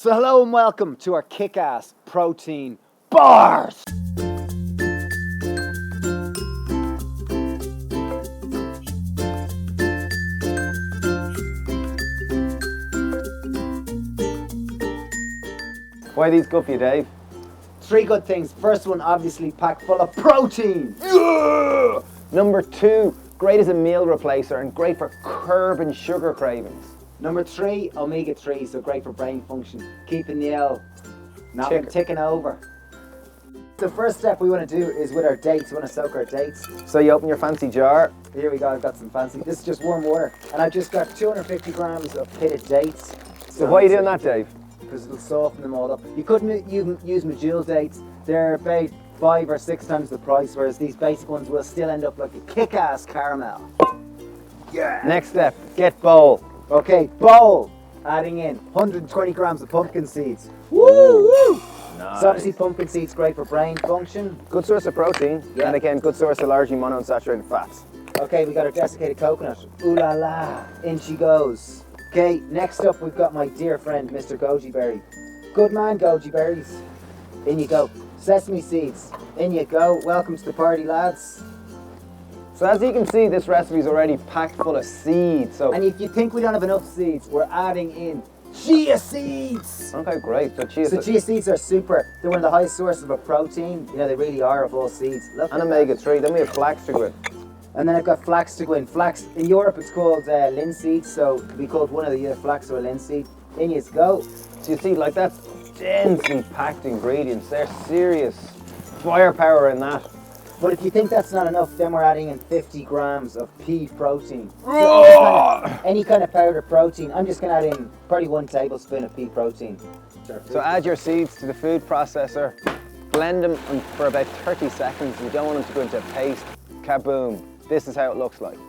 So hello and welcome to our kick-ass protein bars. Why are these good for you, Dave? Three good things. First one, obviously packed full of protein. Yeah! Number 2, great as a meal replacer and great for curbing sugar cravings. Number 3, omega-3, so great for brain function, keeping the L not been ticking over. The first step we want to do is with our dates. We want to soak our dates. So you open your fancy jar. Here we go, I've got some fancy. This is just warm water. And I've just got 250 grams of pitted dates. So why are you doing that, Dave? Because it'll soften them all up. You couldn't use Medjool dates. They're about 5 or 6 times the price, whereas these basic ones will still end up like a kick-ass caramel. Yeah. Next step, get bowl. Okay, bowl. Adding in 120 grams of pumpkin seeds. Woo woo! Nice. So obviously pumpkin seeds great for brain function. Good source of protein, Yeah. and again, good source of largely monounsaturated fats. Okay, we got our desiccated coconut. Ooh la la, in she goes. Okay, next up we've got my dear friend, Mr. Goji Berry. Good man, Goji Berries. In you go. Sesame seeds. In you go. Welcome to the party, lads. So as you can see, this recipe is already packed full of seeds. So And if you think we don't have enough seeds, we're adding in chia seeds. okay, great. So chia So chia seeds are super. They're one of the highest sources of protein. You know, they really are of all seeds. Look and at omega-3. Then we have flax to go in. that. And then I've got flax to go in. Flax, in Europe it's called linseed, so it could be called one of the either flax or linseed. In you go. So you see, like that's densely packed ingredients. They're serious firepower in that. But if you think that's not enough, then we're adding in 50 grams of pea protein. So any kind of powdered protein. I'm just going to add in probably 1 tablespoon of pea protein. So add your seeds to the food processor, blend them for about 30 seconds. You don't want them to go into a paste. Kaboom. This is how it looks like.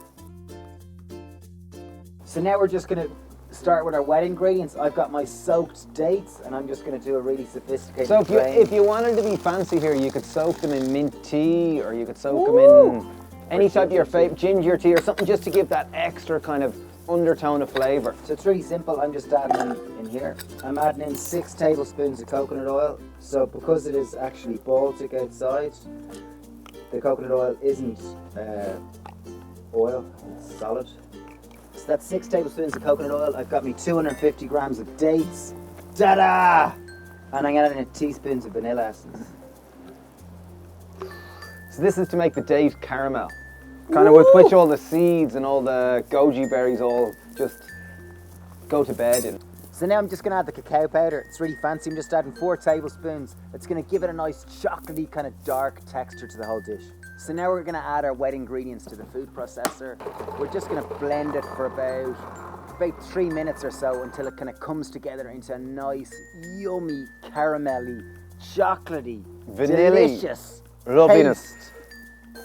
So now we're just going to start with our wet ingredients. I've got my soaked dates, and I'm just going to do a really sophisticated So grain. if you wanted to be fancy here, you could soak them in mint tea, or you could soak them in any type of your favorite ginger tea or something, just to give that extra kind of undertone of flavour. So it's really simple. I'm just adding in here. I'm adding in 6 tablespoons of coconut oil. So because it is actually Baltic outside, the coconut oil isn't oil, it's solid. So that's 6 tablespoons of coconut oil. I've got me 250 grams of dates. Ta-da! And I'm adding in teaspoons of vanilla essence. So this is to make the date caramel. Kind of with which all the seeds and all the goji berries all just go to bed in. So now I'm just going to add the cacao powder. It's really fancy. I'm just adding 4 tablespoons. It's going to give it a nice chocolatey kind of dark texture to the whole dish. So now we're going to add our wet ingredients to the food processor. We're just going to blend it for about 3 minutes or so until it kind of comes together into a nice, yummy, caramelly, chocolatey, Vanilla-y delicious loveliness. paste.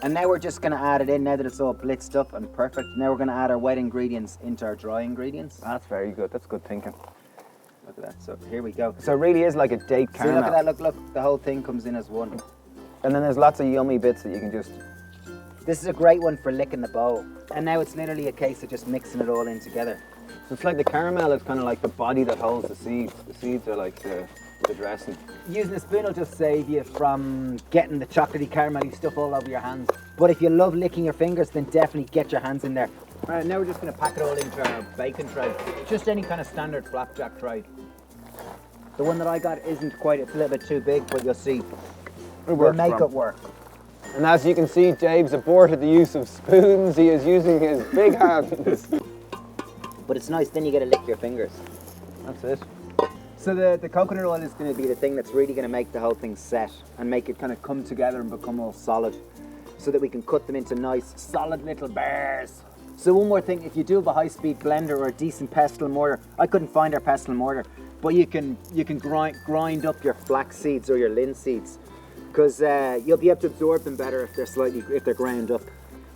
And now we're just going to add it in now that it's all blitzed up and perfect. Now we're going to add our wet ingredients into our dry ingredients. That's very good. That's good thinking. Look at that. So here we go. So it really is like a date See, caramel. look at that. Look. The whole thing comes in as one. And then there's lots of yummy bits that you can just... This is a great one for licking the bowl. And now it's literally a case of just mixing it all in together. So it's like the caramel is kind of like the body that holds the seeds. The seeds are like the dressing. Using a spoon will just save you from getting the chocolatey caramelly stuff all over your hands. But if you love licking your fingers, then definitely get your hands in there. All right, now we're just going to pack it all into our bacon tray. Just any kind of standard flapjack tray. The one that I got isn't quite, it's a little bit too big, but you'll see. We'll make it work. And as you can see, Dave's aborted the use of spoons. He is using his big hands. But it's nice, then you get to lick your fingers. That's it. So the coconut oil is going to be the thing that's really going to make the whole thing set and make it kind of come together and become all solid so that we can cut them into nice, solid little bars. So one more thing, if you do have a high-speed blender or a decent pestle and mortar, I couldn't find our pestle and mortar, but you can grind up your flax seeds or your linseeds because you'll be able to absorb them better if they're ground up.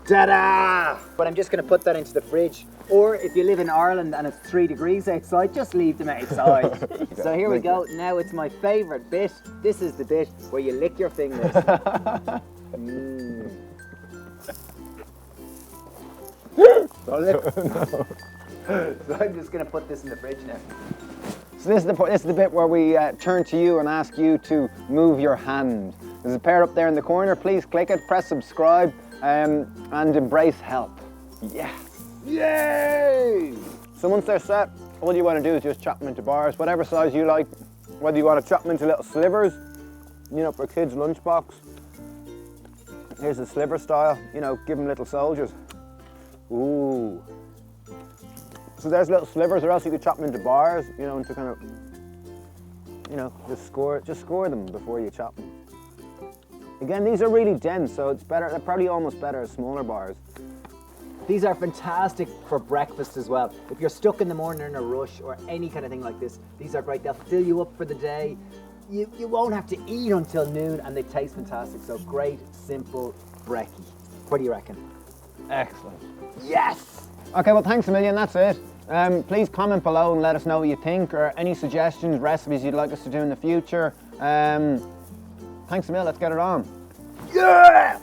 Ta-da! But I'm just going to put that into the fridge. Or if you live in Ireland and it's 3 degrees outside, just leave them outside. So here we go. Now it's my favourite bit. This is the bit where you lick your fingers. So I'm just going to put this in the fridge now. So this is the bit where we turn to you and ask you to move your hand. There's a pair up there in the corner. Please click it, press subscribe, and embrace help. Yes. Yay! So once they're set, all you want to do is just chop them into bars, whatever size you like. Whether you want to chop them into little slivers, you know, for kids' lunchbox. Here's the sliver style, you know, give them little soldiers. Ooh. So there's little slivers, or else you could chop them into bars, you know, into kind of, you know, just score them before you chop them. Again, these are really dense, so it's better, they're probably almost better as smaller bars. These are fantastic for breakfast as well. If you're stuck in the morning in a rush or any kind of thing like this, these are great. They'll fill you up for the day. You won't have to eat until noon, and they taste fantastic. So great, simple brekkie. What do you reckon? Excellent. Yes! Okay, well, thanks a million, that's it. Please comment below and let us know what you think, or any suggestions, recipes you'd like us to do in the future. Thanks a million, let's get it on. Yeah!